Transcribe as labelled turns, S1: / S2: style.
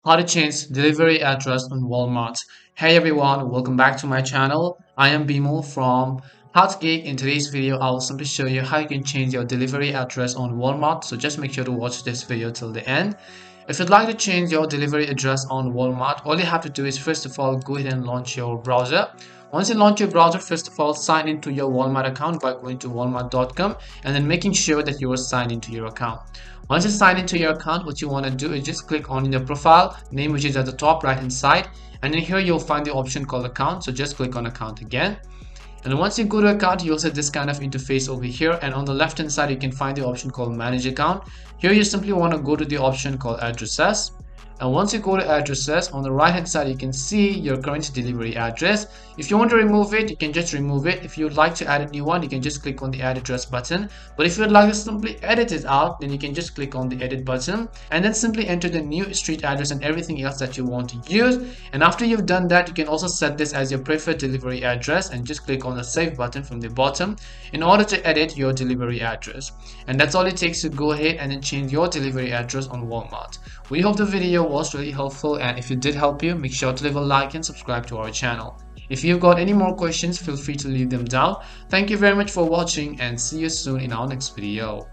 S1: How to change delivery address on Walmart. Hey everyone, welcome back to my channel. I am Bimo from Geek. In today's video, I will simply show you how you can change your delivery address on Walmart. So just make sure to watch this video till the end. If you'd like to change your delivery address on Walmart, all you have to do is first of all go ahead and launch your browser. Once you launch your browser, first of all sign into your Walmart account by going to walmart.com and then making sure that you are signed into your account. Once you sign into your account, what you want to do is just click on your profile name, which is at the top right hand side, and then here you'll find the option called account. So just click on account again. And once you go to account, you'll see this kind of interface over here, and on the left hand side you can find the option called manage account. Here you simply want to go to the option called addresses, and once you go to addresses, on the right hand side you can see your current delivery address. If you want to remove it, you can just remove it. If you would like to add a new one, you can just click on the add address button. But if you would like to simply edit it out, then you can just click on the edit button and then simply enter the new street address and everything else that you want to use. And after you've done that, you can also set this as your preferred delivery address and just click on the save button from the bottom in order to edit your delivery address. And that's all it takes to go ahead and then change your delivery address on Walmart. We hope the video was really helpful, and if it did help you, make sure to leave a like and subscribe to our channel. If you've got any more questions, feel free to leave them down. Thank you very much for watching and see you soon in our next video.